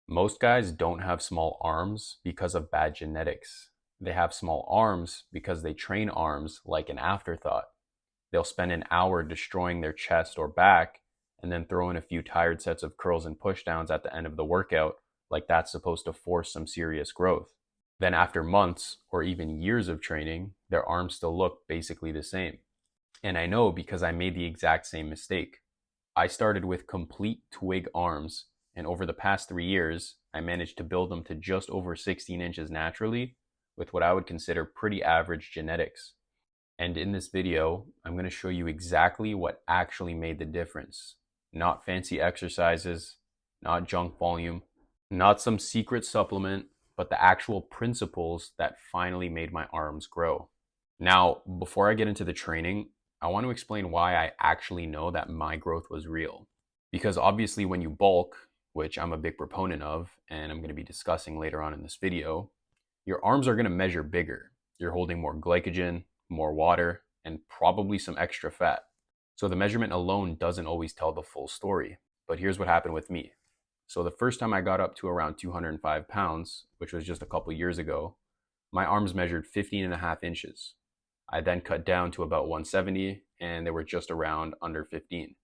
Most guys don't have small arms because of bad genetics. They have small arms because they train arms like an afterthought. They'll spend an hour destroying their chest or back and then throw in a few tired sets of curls and pushdowns at the end of the workout, like that's supposed to force some serious growth. Then, after months or even years of training, their arms still look basically the same. And I know because I made the exact same mistake. I started with complete twig arms, and over the past 3 years, I managed to build them to just over 16 inches naturally with what I would consider pretty average genetics. And in this video, I'm going to show you exactly what actually made the difference. Not fancy exercises, not junk volume, not some secret supplement, but the actual principles that finally made my arms grow. Now, before I get into the training, I want to explain why I actually know that my growth was real. Because obviously when you bulk, which I'm a big proponent of, and I'm going to be discussing later on in this video, your arms are going to measure bigger. You're holding more glycogen, more water, and probably some extra fat. So the measurement alone doesn't always tell the full story. But here's what happened with me. So the first time I got up to around 205 pounds, which was just a couple years ago, my arms measured 15.5 inches. I then cut down to about 170 and they were just around under 15.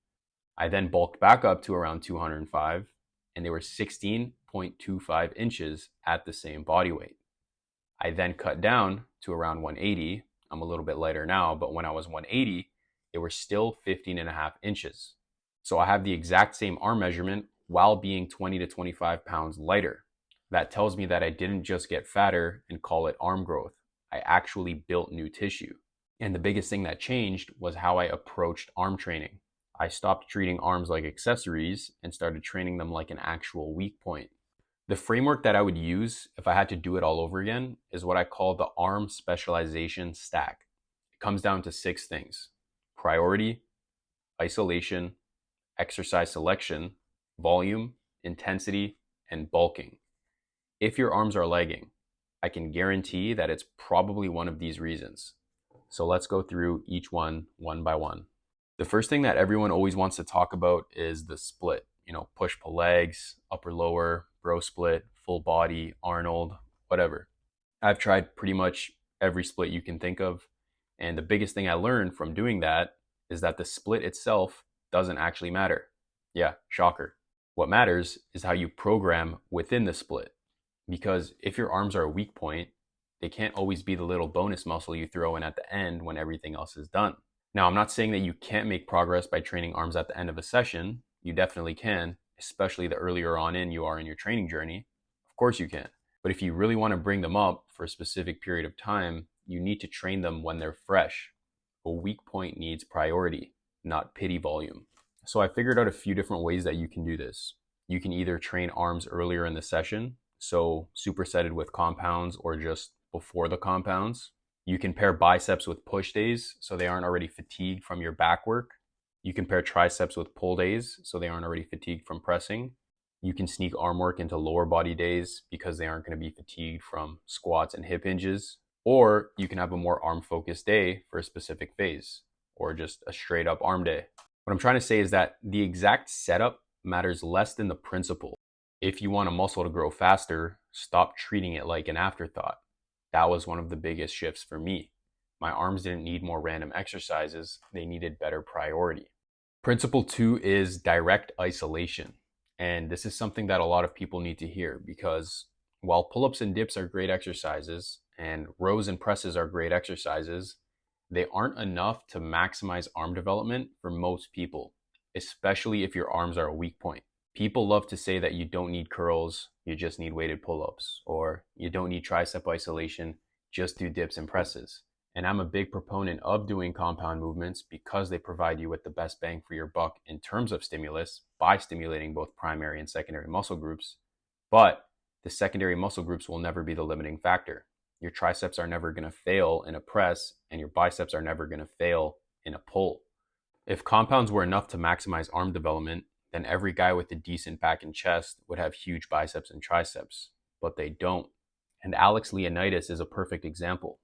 I then bulked back up to around 205 and they were 16.25 inches at the same body weight. I then cut down to around 180. I'm a little bit lighter now, but when I was 180, they were still 15.5 inches. So I have the exact same arm measurement while being 20 to 25 pounds lighter. That tells me that I didn't just get fatter and call it arm growth. I actually built new tissue. And the biggest thing that changed was how I approached arm training. I stopped treating arms like accessories and started training them like an actual weak point. The framework that I would use if I had to do it all over again is what I call the Arm Specialization Stack. It comes down to 6 things: priority, isolation, exercise selection, volume, intensity, and bulking. If your arms are lagging, I can guarantee that it's probably one of these reasons. So let's go through each one by one. The first thing that everyone always wants to talk about is the split. Push pull legs, upper lower, bro split, full body, Arnold, whatever. I've tried pretty much every split you can think of. And the biggest thing I learned from doing that is that the split itself doesn't actually matter. Yeah, shocker. What matters is how you program within the split. Because if your arms are a weak point, they can't always be the little bonus muscle you throw in at the end when everything else is done. Now, I'm not saying that you can't make progress by training arms at the end of a session. You definitely can, especially the earlier on in you are in your training journey. Of course you can. But if you really want to bring them up for a specific period of time, you need to train them when they're fresh. A weak point needs priority, not pity volume. So I figured out a few different ways that you can do this. You can either train arms earlier in the session, so supersetted with compounds or just before the compounds. You can pair biceps with push days so they aren't already fatigued from your back work. You can pair triceps with pull days so they aren't already fatigued from pressing. You can sneak arm work into lower body days because they aren't going to be fatigued from squats and hip hinges. Or you can have a more arm focused day for a specific phase, or just a straight up arm day. What I'm trying to say is that the exact setup matters less than the principle. If you want a muscle to grow faster, stop treating it like an afterthought. That was one of the biggest shifts for me. My arms didn't need more random exercises, they needed better priority. Principle 2 is direct isolation. And this is something that a lot of people need to hear because while pull-ups and dips are great exercises and rows and presses are great exercises, they aren't enough to maximize arm development for most people, especially if your arms are a weak point. People love to say that you don't need curls, you just need weighted pull-ups, or you don't need tricep isolation, just do dips and presses. And I'm a big proponent of doing compound movements because they provide you with the best bang for your buck in terms of stimulus by stimulating both primary and secondary muscle groups. But the secondary muscle groups will never be the limiting factor. Your triceps are never going to fail in a press, and your biceps are never going to fail in a pull. If compounds were enough to maximize arm development, then every guy with a decent back and chest would have huge biceps and triceps, but they don't. And Alex Leonidas is a perfect example.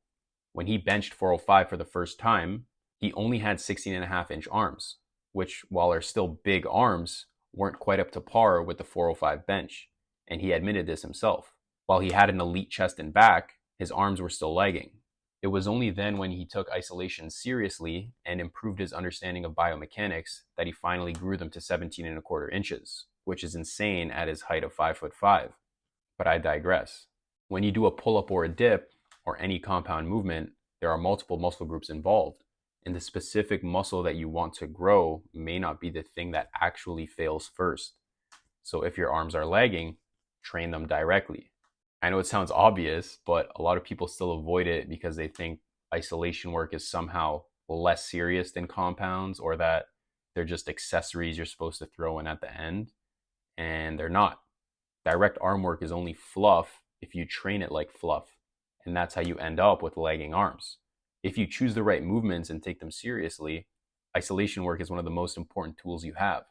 When he benched 405 for the first time, he only had 16.5-inch arms, which, while are still big arms, weren't quite up to par with the 405 bench. and he admitted this himself. While he had an elite chest and back, his arms were still lagging. It was only then when he took isolation seriously and improved his understanding of biomechanics that he finally grew them to 17.25 inches, which is insane at his height of 5'5". But I digress. When you do a pull-up or a dip, or any compound movement, there are multiple muscle groups involved, and the specific muscle that you want to grow may not be the thing that actually fails first. So if your arms are lagging, train them directly. I know it sounds obvious, but a lot of people still avoid it because they think isolation work is somehow less serious than compounds, or that they're just accessories you're supposed to throw in at the end, and they're not. Direct arm work is only fluff if you train it like fluff, and that's how you end up with lagging arms. If you choose the right movements and take them seriously, isolation work is one of the most important tools you have.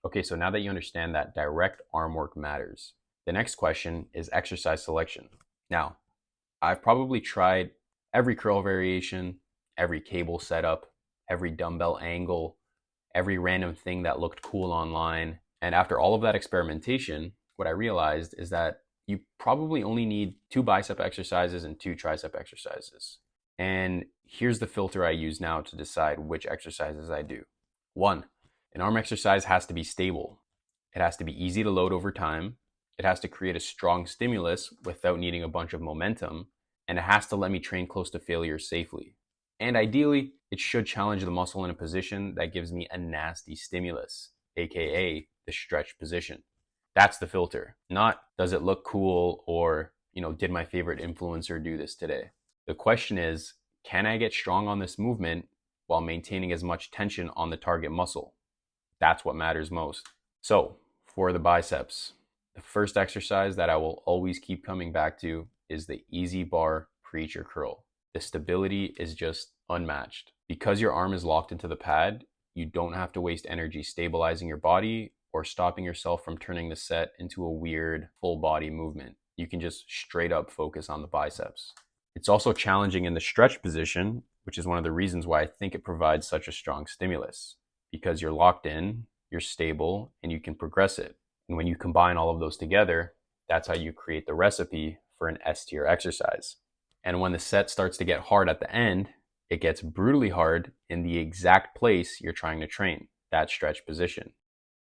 Okay, so now that you understand that direct arm work matters, the next question is exercise selection. Now, I've probably tried every curl variation, every cable setup, every dumbbell angle, every random thing that looked cool online. And after all of that experimentation, what I realized is that you probably only need 2 bicep exercises and 2 tricep exercises. And here's the filter I use now to decide which exercises I do. 1, an arm exercise has to be stable. It has to be easy to load over time. It has to create a strong stimulus without needing a bunch of momentum. And it has to let me train close to failure safely. And ideally, it should challenge the muscle in a position that gives me a nasty stimulus, aka the stretch position. That's the filter. Not does it look cool, or, did my favorite influencer do this today? The question is, can I get strong on this movement while maintaining as much tension on the target muscle? That's what matters most. So for the biceps, the first exercise that I will always keep coming back to is the easy bar preacher curl. The stability is just unmatched. Because your arm is locked into the pad, you don't have to waste energy stabilizing your body or stopping yourself from turning the set into a weird full body movement. You can just straight up focus on the biceps. It's also challenging in the stretch position, which is one of the reasons why I think it provides such a strong stimulus, because you're locked in, you're stable, and you can progress it. And when you combine all of those together, that's how you create the recipe for an S-tier exercise. And when the set starts to get hard at the end, it gets brutally hard in the exact place you're trying to train, that stretch position.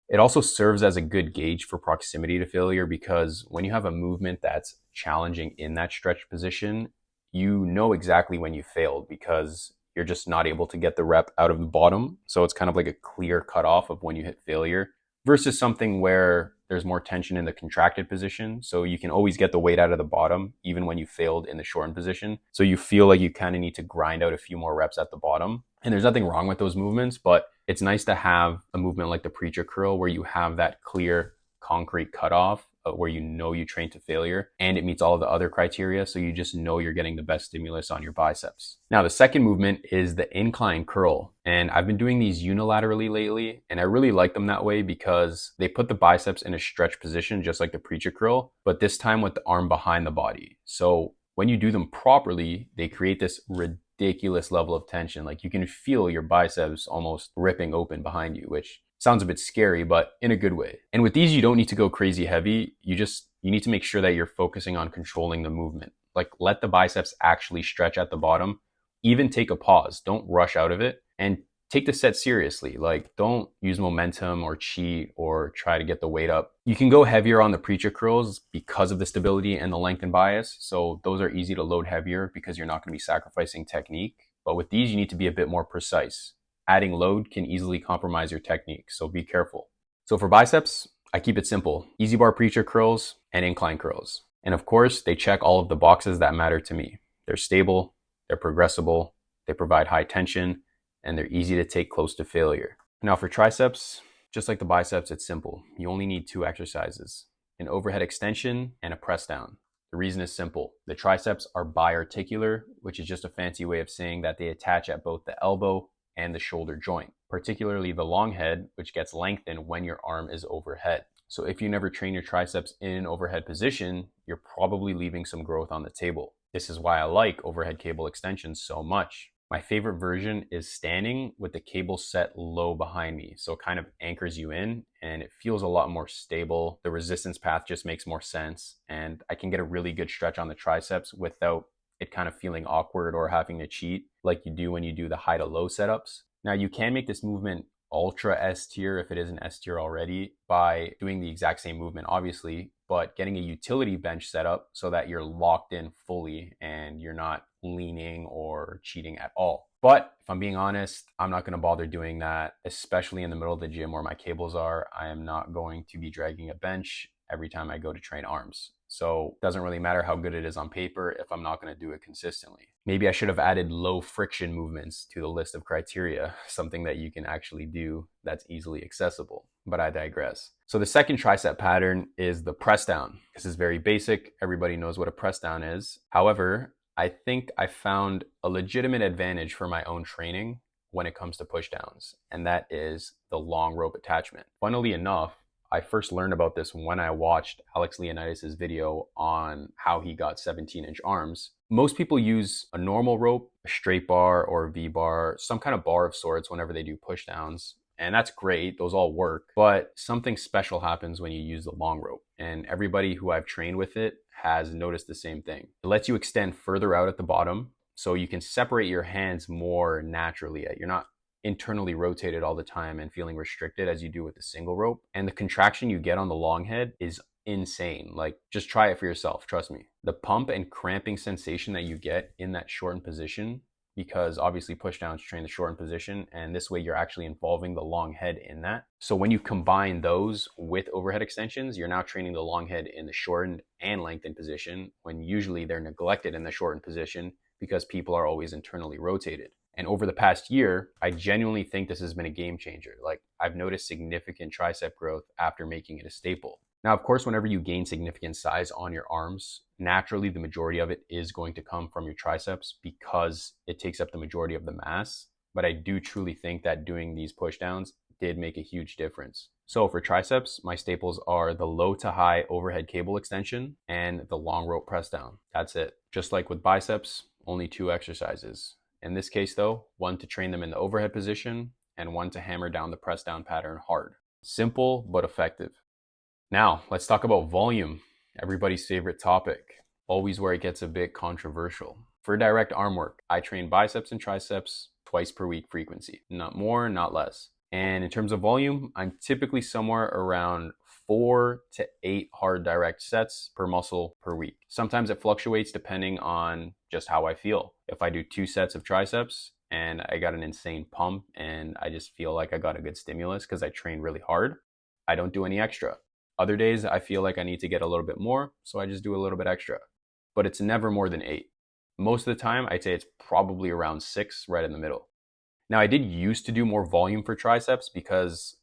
It also serves as a good gauge for proximity to failure, because when you have a movement that's challenging in that stretch position, you know exactly when you failed because you're just not able to get the rep out of the bottom. So it's kind of like a clear cutoff of when you hit failure, versus something where there's more tension in the contracted position. So you can always get the weight out of the bottom, even when you failed in the shortened position. So you feel like you kind of need to grind out a few more reps at the bottom. And there's nothing wrong with those movements, but it's nice to have a movement like the preacher curl where you have that clear concrete cutoff where you train to failure and it meets all of the other criteria. So you just know you're getting the best stimulus on your biceps. Now, the second movement is the incline curl. And I've been doing these unilaterally lately, and I really like them that way because they put the biceps in a stretch position, just like the preacher curl, but this time with the arm behind the body. So when you do them properly, they create this ridiculous level of tension. Like you can feel your biceps almost ripping open behind you, which sounds a bit scary, but in a good way. And with these, you don't need to go crazy heavy. You need to make sure that you're focusing on controlling the movement. Like let the biceps actually stretch at the bottom. Even take a pause. Don't rush out of it, and take the set seriously. Like don't use momentum or cheat or try to get the weight up. You can go heavier on the preacher curls because of the stability and the length and bias. So those are easy to load heavier because you're not going to be sacrificing technique. But with these, you need to be a bit more precise. Adding load can easily compromise your technique, so be careful. So for biceps, I keep it simple. Easy bar preacher curls and incline curls. And of course, they check all of the boxes that matter to me. They're stable, they're progressible, they provide high tension, and they're easy to take close to failure. Now for triceps, just like the biceps, it's simple. You only need 2 exercises, an overhead extension and a press down. The reason is simple. The triceps are biarticular, which is just a fancy way of saying that they attach at both the elbow and the shoulder joint, particularly the long head, which gets lengthened when your arm is overhead. So if you never train your triceps in an overhead position, you're probably leaving some growth on the table. This is why I like overhead cable extensions so much. My favorite version is standing with the cable set low behind me. So it kind of anchors you in and it feels a lot more stable. The resistance path just makes more sense. And I can get a really good stretch on the triceps without it kind of feeling awkward or having to cheat like you do when you do the high to low setups. Now you can make this movement ultra S tier if it isn't S tier already by doing the exact same movement, obviously, but getting a utility bench set up so that you're locked in fully and you're not leaning or cheating at all. But if I'm being honest, I'm not going to bother doing that, especially in the middle of the gym where my cables are. I am not going to be dragging a bench every time I go to train arms. So it doesn't really matter how good it is on paper if I'm not going to do it consistently. Maybe I should have added low friction movements to the list of criteria, something that you can actually do that's easily accessible, but I digress. So the second tricep pattern is the press down. This is very basic. Everybody knows what a press down is. However, I think I found a legitimate advantage for my own training when it comes to push downs, and that is the long rope attachment. Funnily enough, I first learned about this when I watched Alex Leonidas' video on how he got 17-inch arms. Most people use a normal rope, a straight bar or a V-bar, some kind of bar of sorts whenever they do push downs. And that's great, those all work, but something special happens when you use the long rope. And everybody who I've trained with it has noticed the same thing. It lets you extend further out at the bottom so you can separate your hands more naturally. You're not internally rotated all the time and feeling restricted as you do with the single rope. And the contraction you get on the long head is insane. Like, just try it for yourself, trust me. The pump and cramping sensation that you get in that shortened position, because obviously push downs train the shortened position, and this way you're actually involving the long head in that. So when you combine those with overhead extensions, you're now training the long head in the shortened and lengthened position, when usually they're neglected in the shortened position because people are always internally rotated. And over the past year, I genuinely think this has been a game changer. Like, I've noticed significant tricep growth after making it a staple. Now, of course, whenever you gain significant size on your arms, naturally the majority of it is going to come from your triceps because it takes up the majority of the mass. But I do truly think that doing these push downs did make a huge difference. So for triceps, my staples are the low to high overhead cable extension and the long rope press down. That's it. Just like with biceps, only 2 exercises. In this case though, 1 to train them in the overhead position and 1 to hammer down the press down pattern hard. Simple, but effective. Now, let's talk about volume, everybody's favorite topic, always where it gets a bit controversial. For direct arm work, I train biceps and triceps twice per week frequency, not more, not less. And in terms of volume, I'm typically somewhere around 4 to 8 hard direct sets per muscle per week. Sometimes it fluctuates depending on just how I feel. If I do 2 sets of triceps and I got an insane pump and I just feel like I got a good stimulus because I trained really hard, I don't do any extra. Other days I feel like I need to get a little bit more, so I just do a little bit extra. But it's never more than 8. Most of the time, I'd say it's probably around 6, right in the middle. Now, I did used to do more volume for triceps because,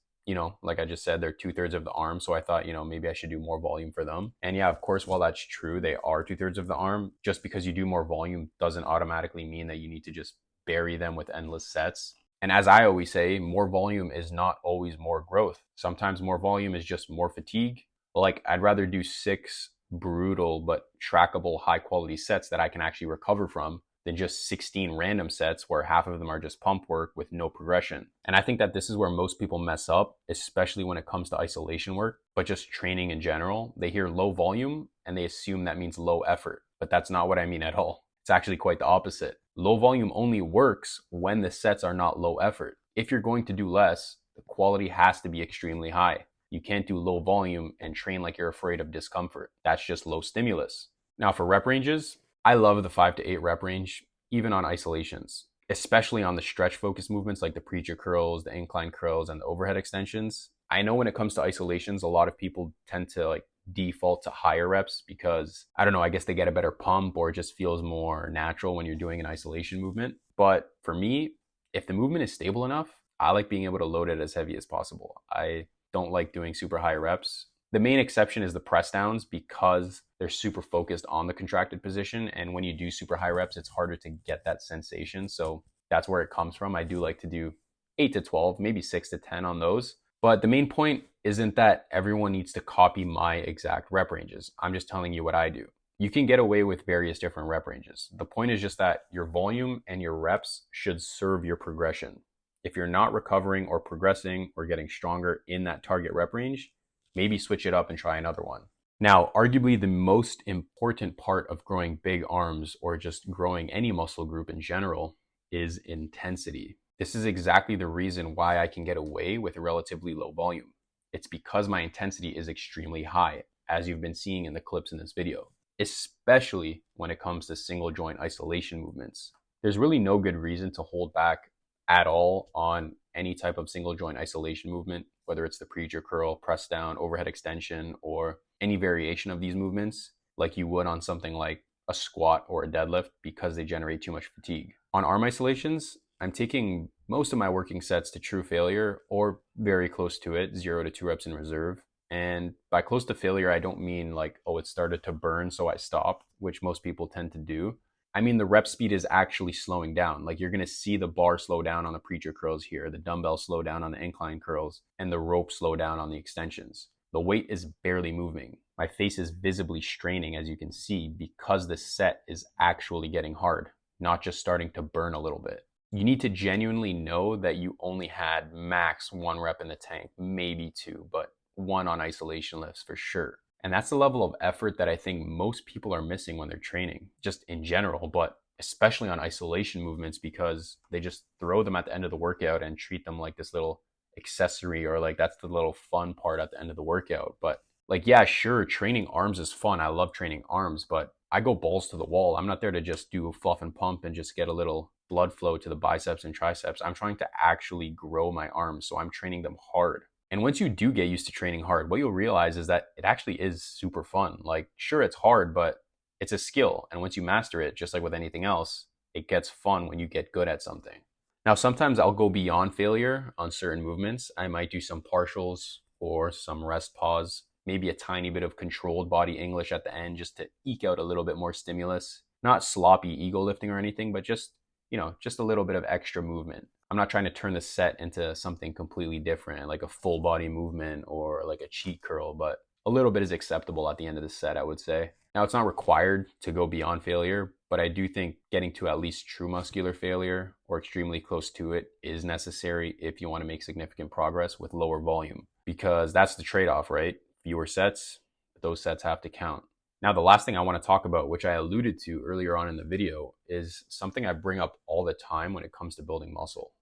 like I just said, they're 2/3 of the arm. So I thought, maybe I should do more volume for them. And yeah, of course, while that's true, they are 2/3 of the arm. Just because you do more volume doesn't automatically mean that you need to just bury them with endless sets. And as I always say, more volume is not always more growth. Sometimes more volume is just more fatigue. Like, I'd rather do 6 brutal but trackable high quality sets that I can actually recover from than just 16 random sets where half of them are just pump work with no progression. And I think that this is where most people mess up, especially when it comes to isolation work, but just training in general. They hear low volume and they assume that means low effort, but that's not what I mean at all. It's actually quite the opposite. Low volume only works when the sets are not low effort. If you're going to do less, the quality has to be extremely high. You can't do low volume and train like you're afraid of discomfort. That's just low stimulus. Now for rep ranges, I love the 5 to 8 rep range, even on isolations, especially on the stretch focused movements like the preacher curls, the incline curls, and the overhead extensions. I know when it comes to isolations, a lot of people tend to default to higher reps because, I don't know, I guess they get a better pump or it just feels more natural when you're doing an isolation movement. But for me, if the movement is stable enough, I like being able to load it as heavy as possible. I don't like doing super high reps. The main exception is the press downs because they're super focused on the contracted position. And when you do super high reps, it's harder to get that sensation. So that's where it comes from. I do like to do 8 to 12, maybe 6 to 10 on those. But the main point isn't that everyone needs to copy my exact rep ranges. I'm just telling you what I do. You can get away with various different rep ranges. The point is just that your volume and your reps should serve your progression. If you're not recovering or progressing or getting stronger in that target rep range, maybe switch it up and try another one. Now, arguably the most important part of growing big arms or just growing any muscle group in general is intensity. This is exactly the reason why I can get away with a relatively low volume. It's because my intensity is extremely high, as you've been seeing in the clips in this video, especially when it comes to single joint isolation movements. There's really no good reason to hold back at all on any type of single joint isolation movement, whether it's the preacher curl, press down, overhead extension, or any variation of these movements like you would on something like a squat or a deadlift, because they generate too much fatigue. On arm isolations, I'm taking most of my working sets to true failure or very close to it, 0 to 2 reps in reserve. And by close to failure, I don't mean like, oh, it started to burn, so I stopped, which most people tend to do. I mean, the rep speed is actually slowing down. Like, you're going to see the bar slow down on the preacher curls here, the dumbbell slow down on the incline curls, and the rope slow down on the extensions. The weight is barely moving. My face is visibly straining, as you can see, because the set is actually getting hard, not just starting to burn a little bit. You need to genuinely know that you only had max 1 rep in the tank, maybe 2, but 1 on isolation lifts for sure. And that's the level of effort that I think most people are missing when they're training, just in general, but especially on isolation movements, because they just throw them at the end of the workout and treat them like this little accessory, or like that's the little fun part at the end of the workout. But like, yeah, sure, training arms is fun. I love training arms, but I go balls to the wall. I'm not there to just do fluff and pump and just get a little blood flow to the biceps and triceps. I'm trying to actually grow my arms, so I'm training them hard. And once you do get used to training hard, what you'll realize is that it actually is super fun. Like, sure, it's hard, but it's a skill. And once you master it, just like with anything else, it gets fun when you get good at something. Now, sometimes I'll go beyond failure on certain movements. I might do some partials or some rest pause, maybe a tiny bit of controlled body English at the end, just to eke out a little bit more stimulus. Not sloppy ego lifting or anything, but just a little bit of extra movement. I'm not trying to turn the set into something completely different, like a full body movement or like a cheat curl, but a little bit is acceptable at the end of the set, I would say. Now, it's not required to go beyond failure, but I do think getting to at least true muscular failure or extremely close to it is necessary if you want to make significant progress with lower volume, because that's the trade-off, right? Fewer sets, but those sets have to count. Now, the last thing I want to talk about, which I alluded to earlier on in the video, is something I bring up all the time when it comes to building muscle: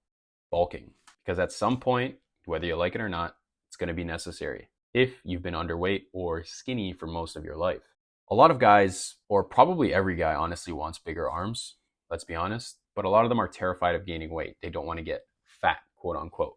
bulking. Because at some point, whether you like it or not, it's going to be necessary if you've been underweight or skinny for most of your life. A lot of guys, or probably every guy, honestly wants bigger arms, let's be honest, but a lot of them are terrified of gaining weight. They don't want to get fat, quote unquote.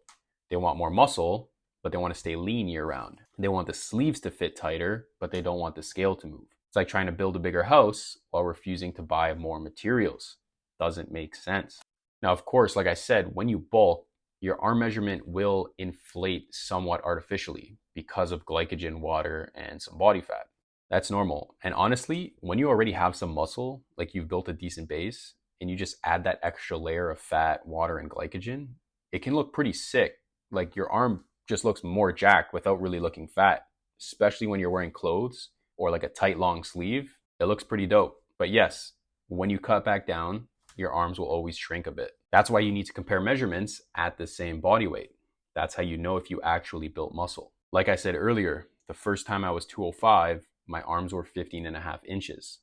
They want more muscle, but they want to stay lean year round. They want the sleeves to fit tighter, but they don't want the scale to move. It's like trying to build a bigger house while refusing to buy more materials. Doesn't make sense. Now, of course, like I said, when you bulk, your arm measurement will inflate somewhat artificially because of glycogen, water, and some body fat. That's normal. And honestly, when you already have some muscle, like you've built a decent base, and you just add that extra layer of fat, water, and glycogen, it can look pretty sick. Like, your arm just looks more jacked without really looking fat, especially when you're wearing clothes or like a tight long sleeve. It looks pretty dope. But yes, when you cut back down, your arms will always shrink a bit. That's why you need to compare measurements at the same body weight. That's how you know if you actually built muscle. Like I said earlier, the first time I was 205, my arms were 15.5 inches.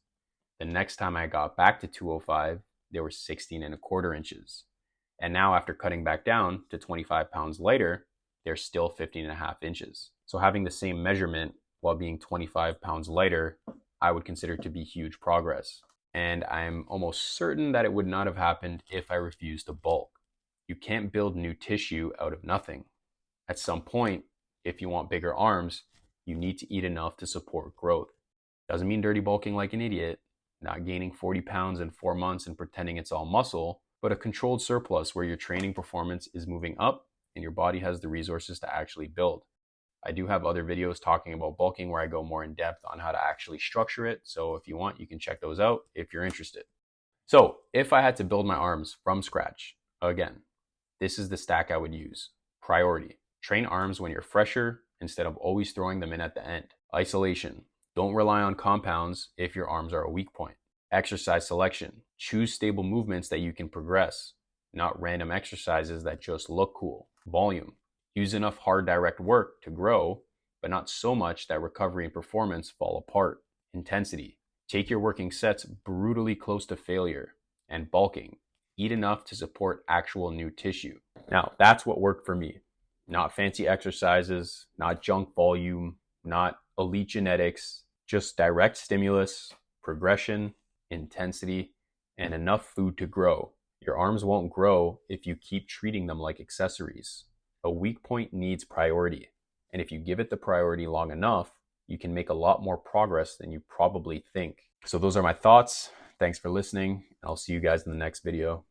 The next time I got back to 205, they were 16.25 inches. And now, after cutting back down to 25 pounds lighter, they're still 15.5 inches. So having the same measurement while being 25 pounds lighter, I would consider to be huge progress. And I'm almost certain that it would not have happened if I refused to bulk. You can't build new tissue out of nothing. At some point, if you want bigger arms, you need to eat enough to support growth. Doesn't mean dirty bulking like an idiot, not gaining 40 pounds in 4 months and pretending it's all muscle, but a controlled surplus where your training performance is moving up and your body has the resources to actually build. I do have other videos talking about bulking where I go more in depth on how to actually structure it. So if you want, you can check those out if you're interested. So if I had to build my arms from scratch, again, this is the stack I would use. Priority: train arms when you're fresher instead of always throwing them in at the end. Isolation: Don't rely on compounds if your arms are a weak point. Exercise selection. Choose stable movements that you can progress, not random exercises that just look cool. Volume. Use enough hard direct work to grow, but not so much that recovery and performance fall apart. Intensity. Take your working sets brutally close to failure. And bulking. Eat enough to support actual new tissue. Now, that's what worked for me. Not fancy exercises, not junk volume, not elite genetics, just direct stimulus, progression, intensity, and enough food to grow. Your arms won't grow if you keep treating them like accessories. A weak point needs priority, and if you give it the priority long enough, you can make a lot more progress than you probably think. So those are my thoughts. Thanks for listening. I'll see you guys in the next video.